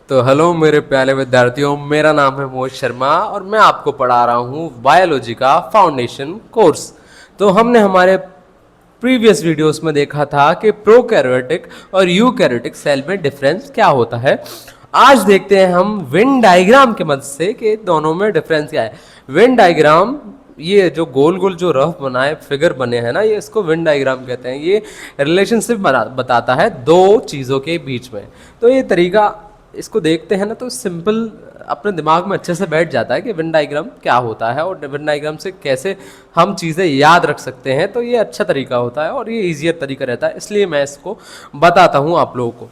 तो हेलो मेरे प्यारे विद्यार्थियों, मेरा नाम है मोहित शर्मा और मैं आपको पढ़ा रहा हूँ बायोलॉजी का फाउंडेशन कोर्स। तो हमने हमारे प्रीवियस वीडियोस में देखा था कि प्रोकैरियोटिक और यूकैरियोटिक सेल में डिफरेंस क्या होता है। आज देखते हैं हम वेन डायग्राम के मदद से कि दोनों में डिफरेंस क्या है। वेन डायग्राम, ये जो गोल गोल जो रफ बनाए फिगर बने हैं ना, ये इसको वेन डायग्राम कहते हैं। ये रिलेशनशिप बताता है दो चीज़ों के बीच में। तो ये तरीका इसको देखते हैं ना तो सिंपल अपने दिमाग में अच्छे से बैठ जाता है कि वेन डायग्राम क्या होता है और वेन डायग्राम से कैसे हम चीज़ें याद रख सकते हैं। तो ये अच्छा तरीका होता है और ये ईजियर तरीका रहता है, इसलिए मैं इसको बताता हूँ आप लोगों को।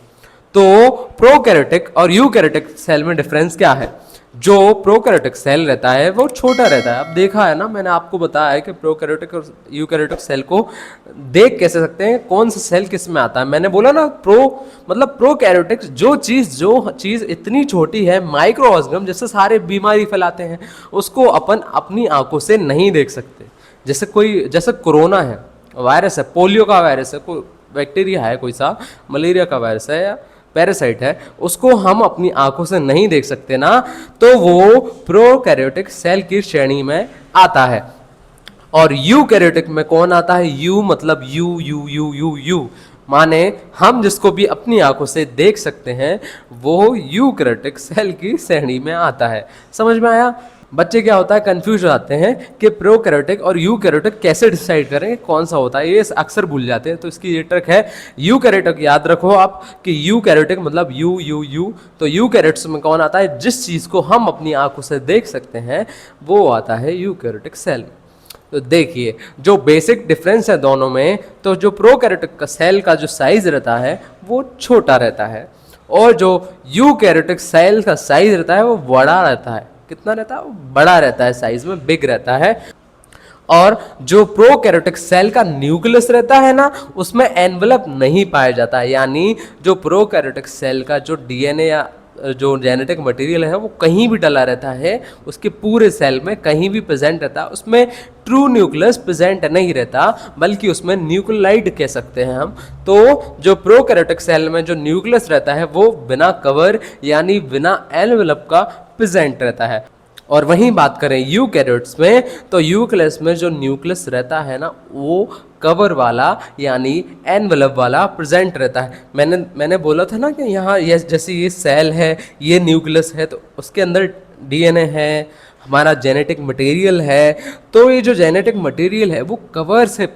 तो प्रोकैरियोटिक और यूकैरियोटिक सेल में डिफरेंस क्या है। जो प्रोकैरियोटिक सेल रहता है वो छोटा रहता है। अब देखा है ना, मैंने आपको बताया है कि प्रोकैरियोटिक और यूकैरियोटिक सेल को देख कैसे सकते हैं, कौन सा सेल किस में आता है। मैंने बोला ना, मतलब प्रोकैरियोटिक जो चीज़ इतनी छोटी है, माइक्रो ऑर्गेनिज्म जैसे सारे बीमारी फैलाते हैं, उसको अपन अपनी आंखों से नहीं देख सकते। जैसे कोरोना है, वायरस है, पोलियो का वायरस है, कोई बैक्टीरिया है, कोई सा मलेरिया का वायरस है या पैरासाइट है, उसको हम अपनी आंखों से नहीं देख सकते ना, तो वो प्रोकैरियोटिक सेल की श्रेणी में आता है। और यूकैरियोटिक में कौन आता है? यू मतलब you you you you you, माने हम जिसको भी अपनी आंखों से देख सकते हैं वो यूकैरियोटिक सेल की श्रेणी में आता है। समझ में आया? बच्चे क्या होता है, कंफ्यूज हो जाते हैं कि प्रोकैरियोटिक और यूकैरियोटिक कैसे डिसाइड करें कौन सा होता है, ये अक्सर भूल जाते हैं। तो इसकी ये ट्रिक है, यूकैरियोटिक याद रखो आप कि यूकैरियोटिक मतलब यू यू यू। तो यूकैरियोट्स में कौन आता है? जिस चीज़ को हम अपनी आंखों से देख सकते हैं वो आता है यूकैरियोटिक सेल। तो देखिए जो बेसिक डिफरेंस है दोनों में, तो जो प्रोकैरियोटिक का सेल का जो साइज रहता है वो छोटा रहता है और जो यूकैरियोटिक सेल का साइज रहता है वो बड़ा रहता है। कितना रहता है? बड़ा रहता है, साइज में बिग रहता है। और जो प्रोकैरियोटिक सेल का न्यूक्लियस रहता है ना, उसमें एनवेलप नहीं पाया जाता है। यानी जो प्रोकैरियोटिक सेल का जो डीएनए या जो जेनेटिक मटेरियल है वो कहीं भी डला रहता है, उसके पूरे सेल में कहीं भी प्रेजेंट रहता है, उसमें ट्रू न्यूक्लियस प्रेजेंट नहीं रहता, बल्कि उसमें न्यूक्लियोलाइड कह सकते हैं हम। तो जो प्रोकैरियोटिक सेल में जो न्यूक्लियस रहता है वो बिना कवर यानी बिना एनवेलप का प्रेजेंट रहता है। और वहीं बात करें यूकैरियोट्स में, तो यूक्लियस में जो न्यूक्लियस रहता है ना वो कवर वाला यानी एनवेलप वाला प्रेजेंट रहता है। मैंने बोला था ना कि यहाँ ये जैसे ये सेल है, ये न्यूक्लियस है, तो उसके अंदर डीएनए है, हमारा जेनेटिक मटेरियल है। तो ये जो जेनेटिक मटेरियल है वो कवर से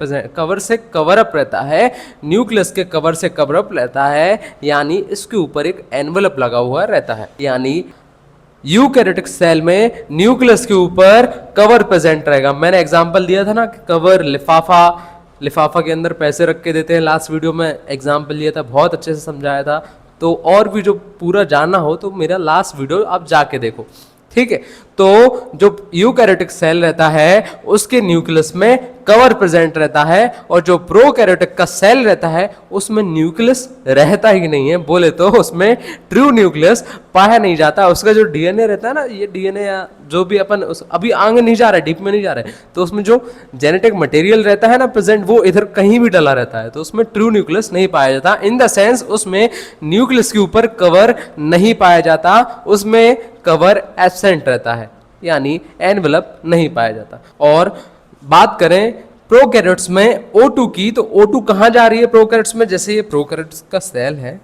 कवर अप रहता है, न्यूक्लियस के कवर से कवर अप रहता है, यानी इसके ऊपर एक एनवेलप लगा हुआ रहता है। यानी यूकैरियोटिक सेल में न्यूक्लियस के ऊपर कवर प्रेजेंट रहेगा। मैंने एग्जांपल दिया था ना कि कवर लिफाफा के अंदर पैसे रख के देते हैं। लास्ट वीडियो में एग्जांपल लिया था, बहुत अच्छे से समझाया था। तो और भी जो पूरा जानना हो तो मेरा लास्ट वीडियो आप जाके देखो, ठीक है। तो जो यूकैरियोटिक सेल रहता है उसके न्यूक्लियस में कवर प्रेजेंट रहता है और जो प्रोकैरियोटिक का सेल रहता है उसमें न्यूक्लियस रहता ही नहीं है। बोले तो उसमें ट्रू न्यूक्लियस पाया नहीं जाता। उसका जो डीएनए रहता है ना, ये डीएनए या जो भी अपन अभी आगे नहीं जा रहा है, डीप में नहीं जा रहा है, तो उसमें जो जेनेटिक मटेरियल रहता है ना प्रेजेंट, वो इधर कहीं भी डला रहता है, तो उसमें ट्रू न्यूक्लियस नहीं पाया जाता। इन द सेंस उसमें न्यूक्लियस के ऊपर कवर नहीं पाया जाता, उसमें कवर एब्सेंट रहता है, यानी एनवेलप नहीं पाया जाता। और बात करें प्रोकैरियोट्स में O2 की, तो O2 कहां जा रही है प्रोकैरियोट्स में? जैसे ये प्रोकैरियोट्स का सेल है,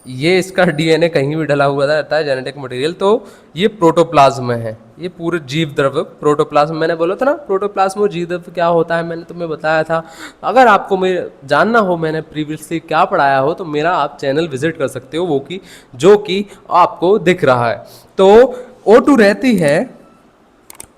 ये इसका डीएनए कहीं भी डला हुआ रहता है, जेनेटिक मटेरियल, तो ये प्रोटोप्लाज्म में है। ये पूरे जीव द्रव्य प्रोटोप्लाज्म, मैंने बोला था ना प्रोटोप्लाज्म और जीव द्रव्य क्या होता है, मैंने तुम्हें बताया था। अगर आपको मेरे जानना हो मैंने प्रीवियसली क्या पढ़ाया हो तो मेरा आप चैनल विजिट कर सकते हो, वो जो कि आपको दिख रहा है। तो O2 रहती है,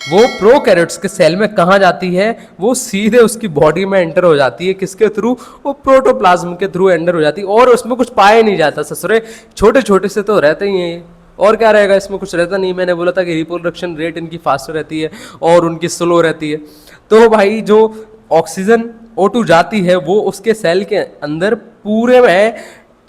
वो प्रोकैरियोट्स के सेल में कहाँ जाती है? वो सीधे उसकी बॉडी में एंटर हो जाती है। किसके थ्रू? वो प्रोटोप्लाज्म के थ्रू एंटर हो जाती है और उसमें कुछ पाया नहीं जाता। ससुरे छोटे छोटे से तो रहते ही हैं, और क्या रहेगा इसमें? कुछ रहता नहीं। मैंने बोला था कि रिप्रोडक्शन रेट इनकी फास्ट रहती है और उनकी स्लो रहती है। तो भाई जो ऑक्सीजन O2 जाती है वो उसके सेल के अंदर पूरे में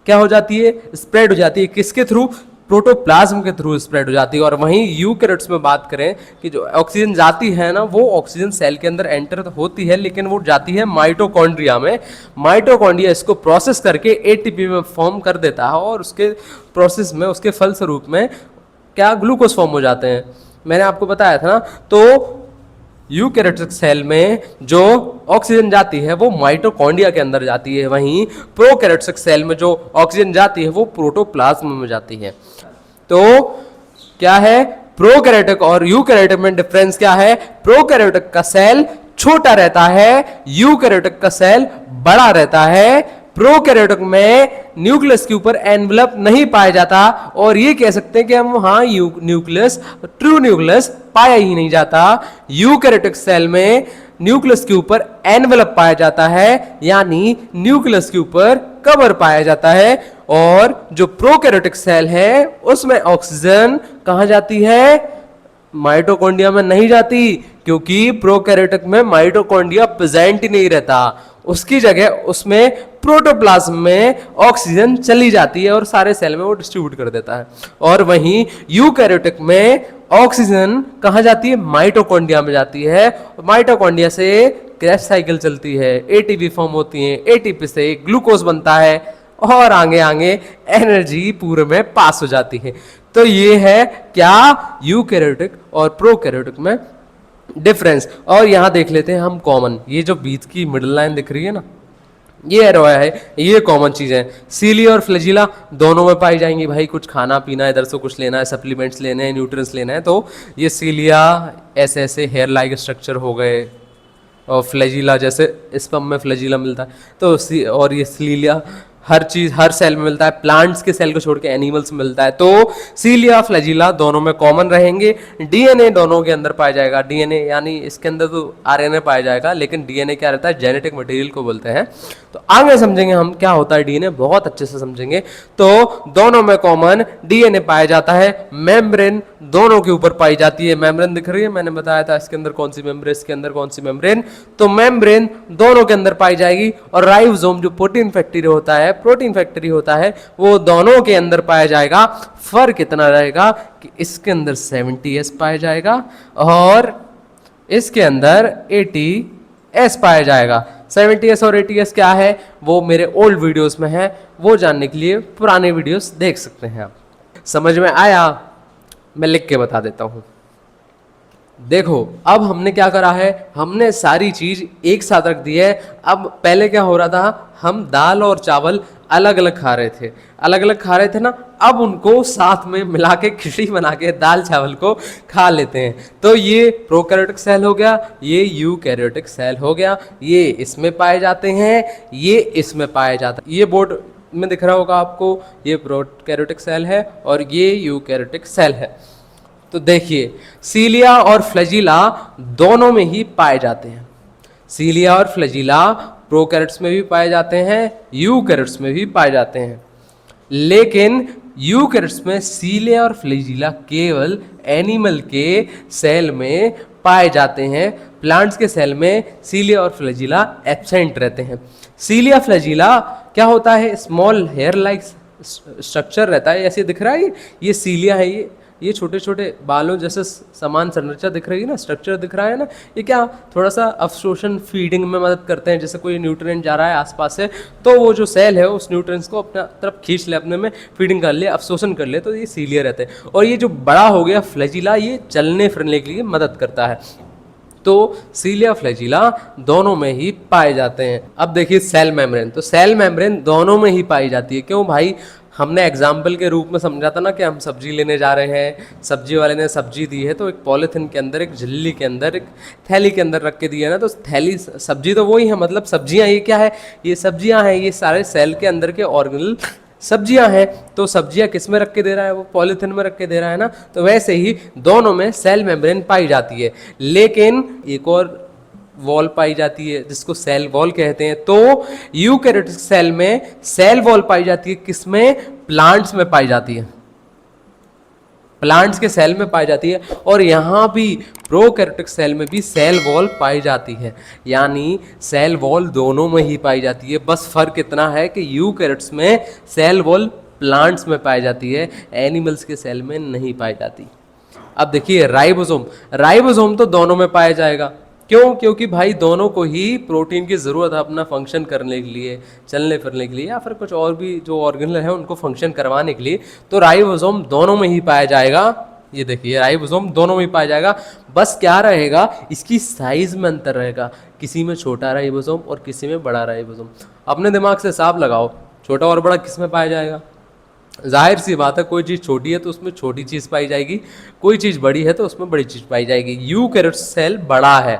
क्या हो जाती है? स्प्रेड हो जाती है। किसके थ्रू? प्रोटोप्लाज्म के थ्रू स्प्रेड हो जाती है। और वहीं यूकैरियोट्स में बात करें कि जो ऑक्सीजन जाती है ना, वो ऑक्सीजन सेल के अंदर एंटर तो होती है, लेकिन वो जाती है माइटोकॉन्ड्रिया में। माइटोकॉन्ड्रिया इसको प्रोसेस करके एटीपी में फॉर्म कर देता है, और उसके प्रोसेस में, उसके फलस्वरूप में क्या ग्लूकोज फॉर्म हो जाते हैं। मैंने आपको बताया था ना। तो यूकैरियोटिक सेल में जो ऑक्सीजन जाती है वो माइटोकॉन्ड्रिया के अंदर जाती है, वहीं प्रोकैरियोटिक सेल में जो ऑक्सीजन जाती है वो प्रोटोप्लाज्म में जाती है। तो क्या है प्रोकैरियोटिक और यूकैरियोटिक में डिफरेंस क्या है? प्रोकैरियोटिक का सेल छोटा रहता है, यूकैरियोटिक का सेल बड़ा रहता है। प्रोकैरियोटिक में न्यूक्लियस के ऊपर एनवेलप नहीं पाया जाता, और ये कह सकते हैं कि हम हाँ न्यूक्लियस, ट्रू न्यूक्लियस पाया ही नहीं जाता। यूकैरियोटिक सेल में न्यूक्लियस के ऊपर एनवेलप पाया जाता है, यानी न्यूक्लियस के ऊपर कवर पाया जाता है। और जो प्रोकैरियोटिक सेल है उसमें ऑक्सीजन कहां जाती है? माइटोकॉन्ड्रिया में नहीं जाती, क्योंकि प्रोकैरियोटिक में माइटोकॉन्ड्रिया प्रेजेंट ही नहीं रहता, उसकी जगह उसमें प्रोटोप्लाज्म में ऑक्सीजन चली जाती है और सारे सेल में वो डिस्ट्रीब्यूट कर देता है। और वहीं यूकैरियोटिक में ऑक्सीजन कहां जाती है? माइटोकॉन्ड्रिया में जाती है। माइटोकॉन्ड्रिया से क्रैश साइकिल चलती है, एटीपी फॉर्म होती है, एटीपी से ग्लूकोज बनता है, और आगे आगे एनर्जी पूरे में पास हो जाती है। तो ये है क्या यूकैरियोटिक और प्रोकैरियोटिक में डिफरेंस। और यहां देख लेते हैं हम कॉमन, ये जो बीच की मिडिल लाइन दिख रही है ना, ये एरो है, ये कॉमन चीजें। सीलिया और फ्लैजिला दोनों में पाई जाएंगी। भाई कुछ खाना पीना, इधर से कुछ लेना है, सप्लीमेंट्स लेने हैं, न्यूट्रिएंट्स लेना है, तो ये सीलिया ऐसे ऐसे हेयर लाइक स्ट्रक्चर हो गए, और फ्लैजिला जैसे स्पर्म में फ्लैजिला मिलता है, तो और ये सीलिया हर चीज हर सेल में मिलता है, प्लांट्स के सेल को छोड़ के एनिमल्स में मिलता है। तो सीलिया फ्लैजिला दोनों में कॉमन रहेंगे। डीएनए दोनों के अंदर पाया जाएगा। डीएनए यानी इसके अंदर तो आरएनए पाया जाएगा, लेकिन डीएनए क्या रहता है? जेनेटिक मटेरियल को बोलते हैं। तो आगे समझेंगे हम क्या होता है डीएनए, बहुत अच्छे से समझेंगे। तो दोनों में कॉमन डीएनए पाया जाता है। मेम्ब्रेन दोनों के ऊपर पाई जाती है। मेम्ब्रेन दिख रही है, मैंने बताया था इसके अंदर कौन सी मेम्ब्रेन, इसके अंदर कौन सी मेम्ब्रेन, तो मेम्ब्रेन दोनों के अंदर पाई जाएगी। और राइबोसोम जो प्रोटीन फैक्ट्री होता है, प्रोटीन फैक्ट्री होता है, वो दोनों के अंदर पाया जाएगा। फर्क इतना रहेगा कि इसके अंदर 70S पाया जाएगा और इसके अंदर 80S पाया जाएगा। 70S और 80S क्या है वो मेरे ओल्ड वीडियोस में है, वो जानने के लिए पुराने वीडियोस देख सकते हैं आप। समझ में आया? मैं लिख के बता देता हूं। देखो अब हमने क्या करा है, हमने सारी चीज एक साथ रख दी है। अब पहले क्या हो रहा था, हम दाल और चावल अलग अलग खा रहे थे, अलग अलग खा रहे थे ना, अब उनको साथ में मिला के खिचड़ी बना के दाल चावल को खा लेते हैं। तो ये प्रोकैरियोटिक सेल हो गया, ये यूकैरियोटिक सेल हो गया। ये इसमें पाए जाते हैं, ये इसमें पाए जाता है। ये बोर्ड में दिख रहा होगा आपको, ये प्रोकैरियोटिक सेल है और ये यूकैरियोटिक सेल है। तो देखिए सीलिया और फ्लैजिला दोनों में ही पाए जाते हैं। सीलिया और फ्लैजिला प्रोकैरियोट्स में भी पाए जाते हैं, यूकैरियोट्स में भी पाए जाते हैं। लेकिन यूकैरियोट्स में सीलिया और फ्लैजिला केवल एनिमल के सेल में पाए जाते हैं। प्लांट्स के सेल में सीलिया और फ्लैजिला एब्सेंट रहते हैं। सीलिया फ्लैजिला क्या होता है? स्मॉल हेयर लाइक स्ट्रक्चर रहता है, ऐसे दिख रहा है। ये सीलिया है, ये छोटे छोटे बालों जैसे समान संरचना दिख रही है ना, स्ट्रक्चर दिख रहा है ना, ये क्या थोड़ा सा अवशोषण फीडिंग में मदद करते हैं। जैसे कोई न्यूट्रिएंट जा रहा है आसपास से, तो वो जो सेल है उस न्यूट्रिएंट्स को अपना तरफ खींच ले, अपने में फीडिंग कर ले, अवशोषण कर ले, तो ये सीलिया रहते हैं। और ये जो बड़ा हो गया फ्लैजिला, ये चलने फिरने के लिए मदद करता है। तो सीलिया फ्लैजिला दोनों में ही पाए जाते हैं। अब देखिए सेल मेम्ब्रेन, तो सेल मेम्ब्रेन दोनों में ही पाई जाती है। क्यों भाई? हमने एग्जाम्पल के रूप में समझा था ना कि हम सब्जी लेने जा रहे हैं, सब्जी वाले ने सब्जी दी है, तो एक पॉलिथीन के अंदर, एक झिल्ली के अंदर, एक थैली के अंदर रख के दी है ना, तो थैली सब्जी तो वही है, मतलब सब्जियां ये क्या है? ये सब्जियां हैं, ये सारे सेल के अंदर के ऑर्गेनल सब्जियां हैं। तो सब्जियां किस में रख के दे रहा है? वो पॉलिथीन में रख के दे रहा है ना। तो वैसे ही दोनों में सेल मेम्ब्रेन पाई जाती है। लेकिन एक और वॉल पाई जाती है जिसको सेल वॉल कहते हैं। तो यूकैरियोटिक सेल में सेल वॉल पाई जाती है, किसमें? प्लांट्स में पाई जाती है, प्लांट्स के सेल में पाई जाती है। और यहाँ भी प्रोकैरियोटिक सेल में भी सेल वॉल पाई जाती है, यानी सेल वॉल दोनों में ही पाई जाती है। बस फर्क इतना है कि यूकैरियोट्स में सेल वॉल प्लांट्स में पाई जाती है, एनिमल्स के सेल में नहीं पाई जाती। अब देखिए राइबोसोम, राइबोसोम तो दोनों में पाया जाएगा। क्यों? क्योंकि भाई दोनों को ही प्रोटीन की ज़रूरत है अपना फंक्शन करने के लिए, चलने फिरने के लिए, या फिर कुछ और भी जो ऑर्गेनल है उनको फंक्शन करवाने के लिए। तो राइबोसोम दोनों में ही पाया जाएगा। ये देखिए राइबोसोम दोनों में ही पाया जाएगा। बस क्या रहेगा, इसकी साइज में अंतर रहेगा, किसी में छोटा राइबोसोम और किसी में बड़ा राइबोसोम। अपने दिमाग से हिसाब लगाओ, छोटा और बड़ा किस में पाया जाएगा? जाहिर सी बात है, कोई चीज़ छोटी है तो उसमें छोटी चीज़ पाई जाएगी, कोई चीज़ बड़ी है तो उसमें बड़ी चीज़ पाई जाएगी। यूकैरियोटिक सेल बड़ा है,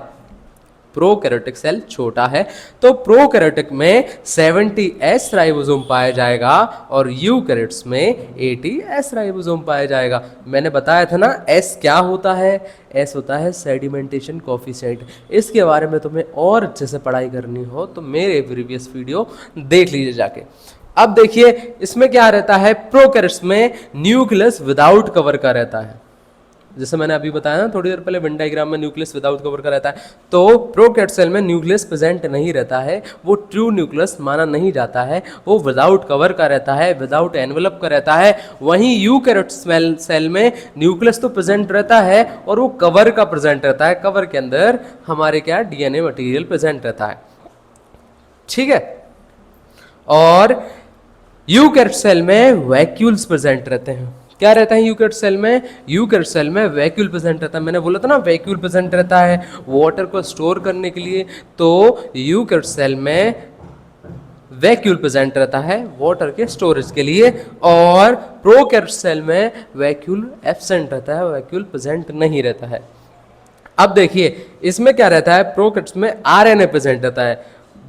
प्रोकैरियोटिक सेल छोटा है। तो प्रोकैरियोटिक में 70S राइबोसोम पाया जाएगा और यूकैरियोट्स में 80S राइबोसोम पाया जाएगा। मैंने बताया था ना S क्या होता है, S होता है सेडिमेंटेशन कोफिशिएंट। इसके बारे में तुम्हें और अच्छे से पढ़ाई करनी हो तो मेरे प्रीवियस वीडियो देख लीजिए जाके। अब देखिए इसमें क्या रहता है, प्रोकैरियोट्स में न्यूक्लियस विदाउट कवर का रहता है। जैसे मैंने अभी बताया ना थोड़ी देर पहले, वेन डायग्राम में न्यूक्लियस विदाउट कवर का रहता है। तो प्रोकैरियोट सेल में न्यूक्लियस प्रेजेंट नहीं रहता है, वो ट्रू न्यूक्लियस माना नहीं जाता है, वो विदाउट कवर का रहता है, विदाउट एनवेलप का रहता है। वहीं यूकैरियोटिक सेल में न्यूक्लियस तो प्रेजेंट रहता है और वो कवर का प्रेजेंट रहता है। कवर के अंदर हमारे क्या डीएनए मटेरियल प्रेजेंट रहता है, ठीक है। और यूकैरियोटिक सेल में वैक्यूल्स प्रेजेंट रहते हैं। क्या रहता है यूकैरियोटिक सेल में? यूकैरियोटिक सेल में वैक्यूल प्रेजेंट रहता है। मैंने बोला था ना वैक्यूल प्रेजेंट रहता है वाटर को स्टोर करने के लिए। तो यूकैरियोटिक सेल में वैक्यूल प्रेजेंट रहता है वाटर के स्टोरेज के लिए, और प्रोकैरियोटिक सेल में वैक्यूल एब्सेंट रहता है, वैक्यूल प्रेजेंट नहीं रहता है। अब देखिए इसमें क्या रहता है, प्रोकैरियोटिक में आरएनए प्रेजेंट रहता है,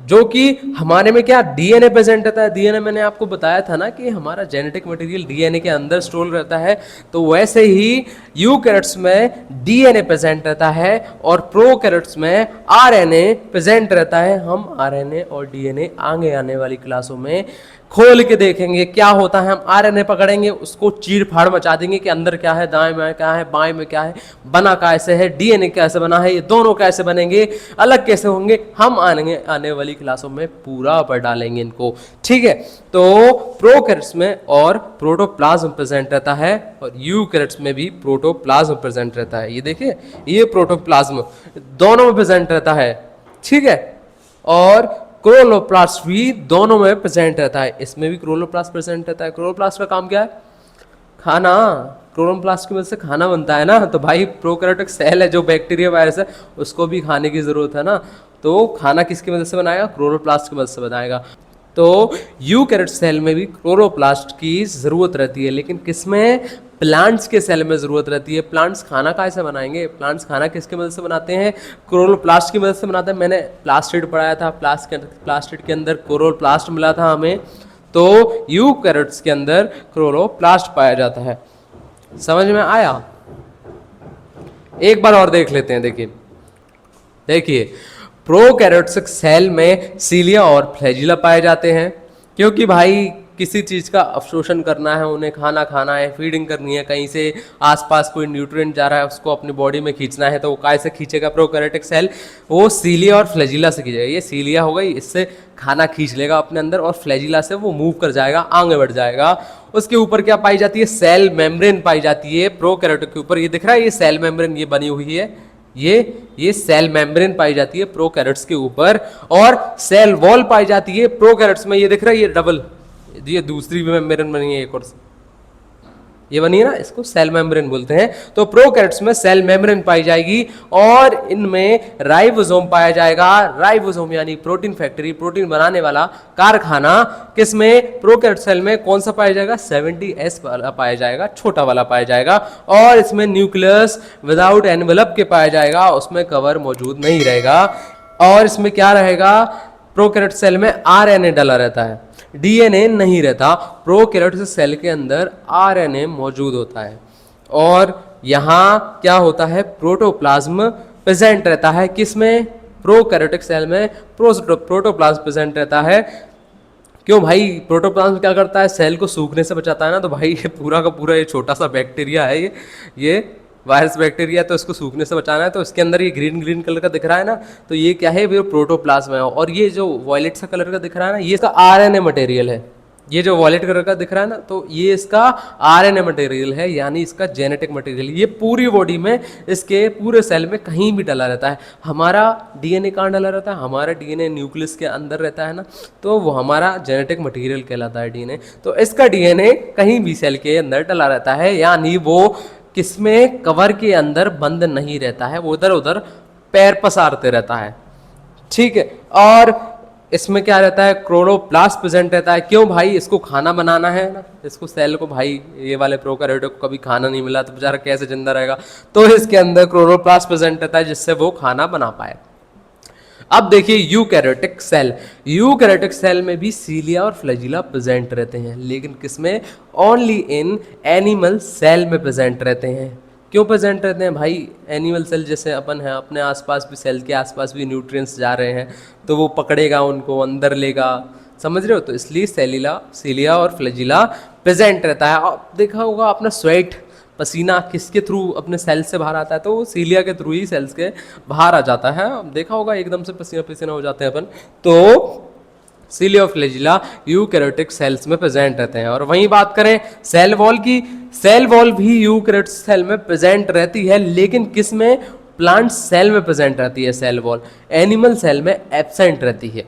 जो कि हमारे में क्या डीएनए प्रेजेंट रहता है। डीएनए मैंने आपको बताया था ना कि हमारा जेनेटिक मटेरियल डीएनए के अंदर स्टोर रहता है। तो वैसे ही यूकैरियोट्स में डीएनए प्रेजेंट रहता है और प्रोकैरियोट्स में आरएनए प्रेजेंट रहता है। हम आरएनए और डीएनए आगे आने वाली क्लासों में खोल के देखेंगे क्या होता है। हम आरएनए पकड़ेंगे, उसको चीर फाड़ मचा देंगे कि अंदर क्या है, दाएं में क्या है, बाएं में क्या है, बना कैसे है, डीएनए कैसे बना है, ये दोनों कैसे बनेंगे, अलग कैसे होंगे, हम आने वाली क्लासों में पूरा पढ़ डालेंगे इनको, ठीक है। तो प्रोकैरियोट्स में और प्रोटोप्लाज्म प्रेजेंट रहता है और यूकैरियोट्स में भी प्रोटोप्लाज्म प्रेजेंट रहता है। ये देखिए ये प्रोटोप्लाज्म दोनों में प्रेजेंट रहता है, ठीक है। और क्लोरोप्लास्ट भी दोनों में प्रेजेंट रहता है, इसमें भी क्लोरोप्लास्ट प्रेजेंट रहता है। क्लोरोप्लास्ट का काम क्या है? खाना। क्लोरोप्लास्ट की वजह से खाना बनता है ना। तो भाई प्रोकैरियोटिक सेल है जो बैक्टीरिया वायरस है, उसको भी खाने की जरूरत है ना। तो खाना किसकी मदद से बनाएगा? क्लोरोप्लास्ट की मदद से बनाएगा। तो यूकैरियोटिक सेल में भी क्लोरोप्लास्ट की जरूरत रहती है, लेकिन किसमें? प्लांट्स के सेल में जरूरत रहती है। प्लांट्स खाना कैसे बनाएंगे? प्लांट्स खाना किसकी मदद से बनाते हैं? क्लोरोप्लास्ट की मदद से बनाते हैं। मैंने प्लास्टिड पढ़ाया था, प्लास्टिड के अंदर क्लोरोप्लास्ट मिला था हमें। तो यूकैरियोट्स के अंदर क्लोरोप्लास्ट पाया जाता है। समझ में आया? एक बार और देख लेते हैं। देखिए प्रोकैरियोटिक सेल में सीलिया और फ्लैजिला पाए जाते हैं, क्योंकि भाई किसी चीज़ का अवशोषण करना है, उन्हें खाना खाना है, फीडिंग करनी है, कहीं से आसपास कोई न्यूट्रिएंट जा रहा है उसको अपनी बॉडी में खींचना है, तो वो कैसे खींचेगा प्रोकैरियोटिक सेल? वो सीलिया और फ्लैजिला से खींचेगा। ये सीलिया हो गई, इससे खाना खींच लेगा अपने अंदर, और फ्लैजिला से वो मूव कर जाएगा, आगे बढ़ जाएगा। उसके ऊपर क्या पाई जाती है? सेल मेम्ब्रेन पाई जाती है प्रोकैरियोटिक के ऊपर। ये दिख रहा है, ये सेल मेम्ब्रेन ये बनी हुई है, ये सेल मेम्ब्रेन पाई जाती है प्रोकैरियोट्स के ऊपर, और सेल वॉल पाई जाती है प्रोकैरियोट्स में। ये दिख रहा है, ये डबल, ये दूसरी मेम्ब्रेन बनी है, एक और ये बनी है ना, इसको सेल मेम्ब्रेन बोलते हैं। तो प्रोकैरियोट्स में सेल मेम्ब्रेन पाई जाएगी और इनमें राइबोसोम पाया जाएगा। राइबोसोम यानी प्रोटीन फैक्ट्री, प्रोटीन बनाने वाला कारखाना। किसमें? प्रोकैरियोट सेल में। कौन सा पाया जाएगा? 70S वाला पाया जाएगा, छोटा वाला पाया जाएगा। और इसमें न्यूक्लियस विदाउट एनवेलप के पाया जाएगा, उसमें कवर मौजूद नहीं रहेगा। और इसमें क्या रहेगा? प्रोकैरियोट सेल में आरएनए डला रहता है, डीएनए नहीं रहता। प्रोकैरियोटिक सेल के अंदर आरएनए मौजूद होता है। और यहाँ क्या होता है? प्रोटोप्लाज्म प्रेजेंट रहता है। किसमें? प्रोकैरियोटिक सेल में प्रोटोप्लाज्म प्रेजेंट रहता है। क्यों भाई? प्रोटोप्लाज्म क्या करता है? सेल को सूखने से बचाता है ना। तो भाई ये पूरा का पूरा ये छोटा सा बैक्टीरिया है, ये वायरस बैक्टीरिया, तो इसको सूखने से बचाना है। तो इसके अंदर ये ग्रीन कलर का दिख रहा है ना, तो ये क्या है? वो प्रोटोप्लाज्म है। और ये जो वॉयलेट सा कलर का दिख रहा है ना, ये इसका आरएनए मटेरियल है। ये जो वॉलेट कलर का दिख रहा है ना, तो ये इसका आरएनए मटेरियल है, यानी इसका जेनेटिक मटेरियल। ये पूरी बॉडी में, इसके पूरे सेल में कहीं भी डला रहता है। हमारा डीएनए कहाँ डला रहता है? हमारा डीएनए न्यूक्लियस के अंदर रहता है ना, तो वो हमारा जेनेटिक मटेरियल कहलाता है डीएनए। तो इसका डीएनए कहीं भी सेल के अंदर डला रहता है, यानी वो किसमें, कवर के अंदर बंद नहीं रहता है, वो उधर उधर पैर पसारते रहता है। ठीक है, और इसमें क्या रहता है, क्लोरोप्लास्ट प्रेजेंट रहता है। क्यों भाई? इसको खाना बनाना है ना, इसको सेल को भाई, ये वाले प्रोकैरियोट को कभी खाना नहीं मिला तो बेचारा कैसे जिंदा रहेगा, तो इसके अंदर क्लोरोप्लास्ट प्रेजेंट रहता है जिससे वो खाना बना पाए। अब देखिए यूकैरियोटिक सेल, यूकैरियोटिक सेल में भी सीलिया और फ्लैजिला प्रेजेंट रहते हैं, लेकिन किसमें? ओनली इन एनिमल सेल में प्रेजेंट रहते हैं। क्यों प्रेजेंट रहते हैं भाई? एनिमल सेल जैसे अपन है, अपने आसपास भी, सेल के आसपास भी न्यूट्रिएंट्स जा रहे हैं तो वो पकड़ेगा, उनको अंदर लेगा, समझ रहे हो? तो इसलिए सीलिया और फ्लैजिला प्रेजेंट रहता है। और देखा होगा अपना स्वेट, पसीना किसके थ्रू अपने सेल से बाहर आता है? तो सीलिया के थ्रू ही सेल्स के बाहर आ जाता है। देखा होगा एकदम से पसीना पसीना हो जाते हैं अपन, तो सीलिया और फ्लैजिला यूकैरियोटिक सेल्स में प्रेजेंट रहते हैं। और वहीं बात करें सेल वॉल की, सेल वॉल भी यूकैरियोटिक सेल में प्रेजेंट रहती है, लेकिन किस में? प्लांट सेल में प्रेजेंट रहती है सेल वॉल, एनिमल सेल में एब्सेंट रहती है।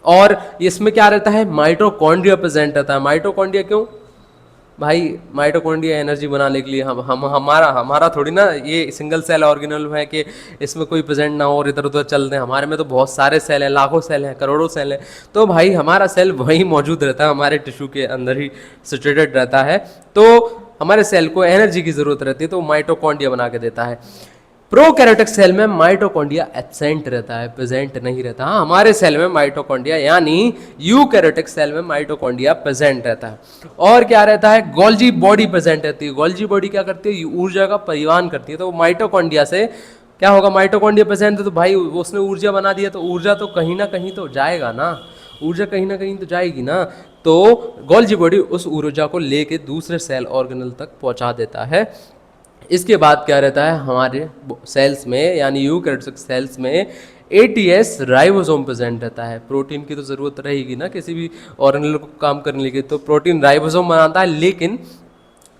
और इसमें क्या रहता है? माइटोकॉन्ड्रिया प्रेजेंट रहता है। माइटोकॉन्ड्रिया क्यों भाई? माइटोकॉन्ड्रिया एनर्जी बनाने के लिए, हम हमारा थोड़ी ना ये सिंगल सेल ऑर्गेनल है कि इसमें कोई प्रेजेंट ना हो और इधर उधर चल रहे हैं। हमारे में तो बहुत सारे सेल हैं, लाखों सेल हैं, करोड़ों सेल हैं। तो भाई हमारा सेल वहीं मौजूद रहता है, हमारे टिश्यू के अंदर ही सिचुएटेड रहता है। तो हमारे सेल को एनर्जी की जरूरत रहती है, तो माइटोकॉन्ड्रिया बना के देता है। प्रोकैरियोटिक सेल में माइटोकॉन्ड्रिया एब्सेंट रहता है, प्रेजेंट नहीं रहता। हाँ, हमारे सेल में माइटोकॉन्ड्रिया, यानी यूकैरियोटिक सेल में माइटोकॉन्ड्रिया प्रेजेंट रहता है। और क्या रहता है? गोल्जी बॉडी प्रेजेंट रहती है। गोल्जी बॉडी क्या करती है? ऊर्जा का परिवहन करती है। तो माइटोकॉन्ड्रिया से क्या होगा? माइटोकॉन्ड्रिया प्रेजेंट है तो भाई उसने ऊर्जा बना दिया, तो ऊर्जा तो कहीं ना कहीं तो जाएगा ना, ऊर्जा कहीं ना कहीं तो जाएगी ना। तो गोल्जी बॉडी उस ऊर्जा को लेके दूसरे सेल ऑर्गेनल तक पहुंचा देता है। इसके बाद क्या रहता है? हमारे सेल्स में, यानी यूकैरियोटिक सेल्स में एटीएस राइबोसोम प्रेजेंट रहता है। प्रोटीन की तो ज़रूरत रहेगी ना किसी भी ऑर्गेनल को काम करने के लिए, तो प्रोटीन राइबोसोम बनाता है, लेकिन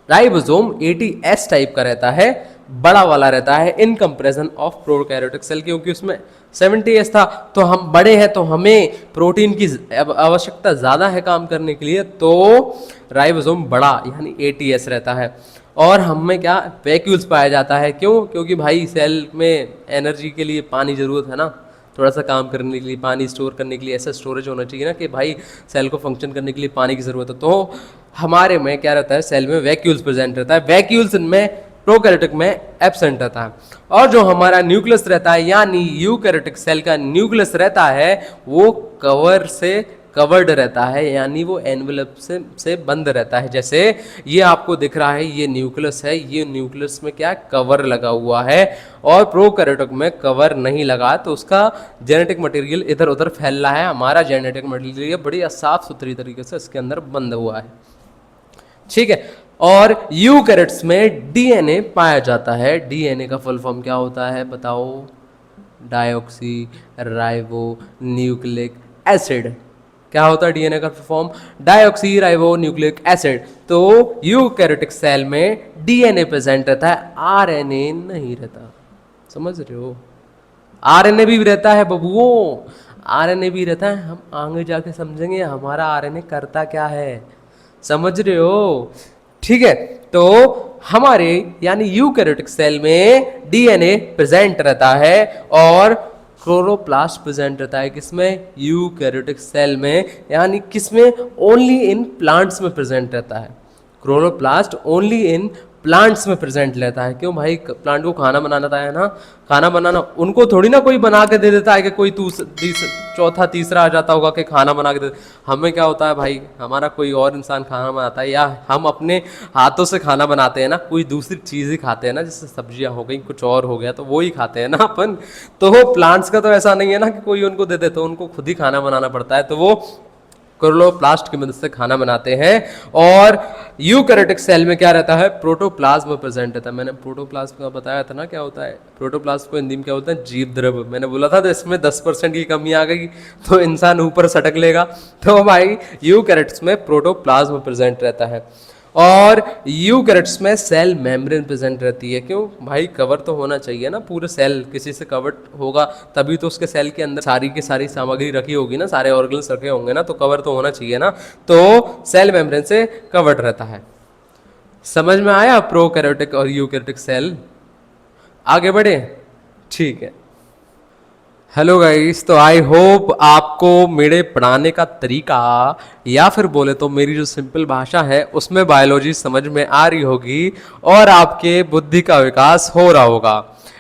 राइबोसोम एटीएस टाइप का रहता है, बड़ा वाला रहता है in comparison of prokaryotic cell, क्योंकि उसमें 70S था, तो हम बड़े हैं तो हमें प्रोटीन की आवश्यकता ज़्यादा है काम करने के लिए, तो राइबोसोम बड़ा यानी एटीएस रहता है। और हम में क्या? वैक्यूल्स पाया जाता है। क्यों? क्योंकि भाई सेल में एनर्जी के लिए पानी ज़रूरत है ना, थोड़ा सा काम करने के लिए, पानी स्टोर करने के लिए ऐसा स्टोरेज होना चाहिए ना कि भाई सेल को फंक्शन करने के लिए पानी की ज़रूरत है। तो हमारे में क्या रहता है? सेल में वैक्यूल्स प्रेजेंट रहता है। वैक्यूल्स में प्रोकैरियोटिक में एब्सेंट रहता है। और जो हमारा न्यूक्लियस रहता है, यानी यूकैरियोटिक सेल का न्यूक्लियस रहता है, वो कवर से कवर्ड रहता है, यानी वो एनवेलप से बंद रहता है। जैसे ये आपको दिख रहा है, ये न्यूक्लियस है, ये न्यूक्लियस में क्या? कवर लगा हुआ है। और प्रोकैरियोटिक में कवर नहीं लगा, तो उसका जेनेटिक मटेरियल इधर उधर फैल रहा है। हमारा जेनेटिक मटेरियल बड़ी साफ सुथरी तरीके से इसके अंदर बंद हुआ है। ठीक है। और यूकैरियोट्स में डीएनए पाया जाता है। डीएनए का फुल फॉर्म क्या होता है बताओ? Deoxyribonucleic acid. क्या होता है डीएनए का form? Deoxyribonucleic acid. तो यूकैरियोटिक सेल में डीएनए प्रेजेंट रहता है, आरएनए नहीं रहता। समझ रहे हो? आरएनए भी रहता है बबुओं, आरएनए भी रहता है। हम आगे जाके समझेंगे हमारा आरएनए करता क्या है, समझ रहे हो? ठीक है। तो हमारे यानी यूकैरियोटिक सेल में डीएनए प्रेजेंट रहता है और क्लोरोप्लास्ट प्रेजेंट रहता है। किसमें? यूकैरियोटिक सेल में, यानी किसमें? ओनली इन प्लांट्स में प्रेजेंट रहता है। क्लोरोप्लास्ट ओनली इन प्लांट्स में प्रेजेंट रहता है। क्यों भाई? प्लांट को खाना बनाना था है ना, खाना बनाना उनको थोड़ी ना कोई बना के दे देता है कि कोई चौथा तीसरा आ जाता होगा कि खाना बना के दे। हमें क्या होता है भाई, हमारा कोई और इंसान खाना बनाता है, या हम अपने हाथों से खाना बनाते हैं ना, कोई दूसरी चीज़ ही खाते हैं ना, जैसे सब्जियां हो गई, कुछ और हो गया, तो वो ही खाते हैं ना अपन। तो वो प्लांट्स का तो ऐसा नहीं है ना कि कोई उनको दे दे, तो उनको खुद ही खाना बनाना पड़ता है। तो वो क्लोरोप्लास्ट की मदद से खाना बनाते हैं। और यूकैरियोटिक सेल में क्या रहता है, प्रोटोप्लाज्म प्रेजेंट रहता है। मैंने प्रोटोप्लाज्म का बताया था ना क्या होता है, प्रोटोप्लाज्म को हिंदी में क्या होता है, जीव द्रव्य। मैंने बोला था तो इसमें 10% की कमी आ गई तो इंसान ऊपर सटक लेगा। तो भाई यूकैरियोट्स में प्रोटोप्लाज्म प्रेजेंट रहता है और यूकैरियोट्स में सेल मेम्ब्रेन प्रेजेंट रहती है। क्यों भाई, कवर तो होना चाहिए ना, पूरे सेल किसी से कवर्ड होगा तभी तो उसके सेल के अंदर सारी की सारी सामग्री रखी होगी ना, सारे ऑर्गन्स रखे होंगे ना, तो कवर तो होना चाहिए ना। तो सेल मेम्ब्रेन से कवर्ड रहता है। समझ में आया प्रोकैरियोटिक और यूकैरियोटिक सेल? आगे बढ़े, ठीक है। हेलो गाइस, तो आई होप आपको मेरे पढ़ाने का तरीका या फिर बोले तो मेरी जो सिंपल भाषा है उसमें बायोलॉजी समझ में आ रही होगी और आपके बुद्धि का विकास हो रहा होगा।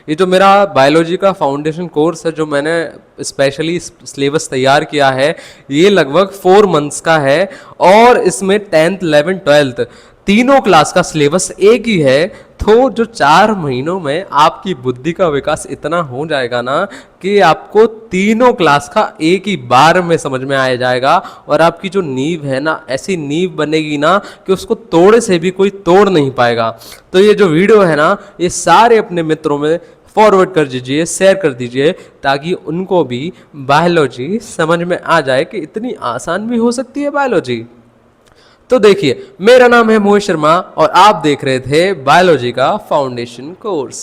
ये जो मेरा बायोलॉजी का फाउंडेशन कोर्स है जो मैंने स्पेशली सिलेबस तैयार किया है, ये लगभग 4 मंथ्स का है और इसमें 10th 11th 12th तीनों क्लास का सिलेबस एक ही है। तो जो 4 महीनों में आपकी बुद्धि का विकास इतना हो जाएगा ना कि आपको तीनों क्लास का एक ही बार में समझ में आ जाएगा और आपकी जो नींव है ना, ऐसी नींव बनेगी ना कि उसको तोड़े से भी कोई तोड़ नहीं पाएगा। तो ये जो वीडियो है ना, ये सारे अपने मित्रों में फॉरवर्ड कर दीजिए, शेयर कर दीजिए, ताकि उनको भी बायोलॉजी समझ में आ जाए कि इतनी आसान भी हो सकती है बायोलॉजी। तो देखिए, मेरा नाम है मोहित शर्मा और आप देख रहे थे बायोलॉजी का फाउंडेशन कोर्स।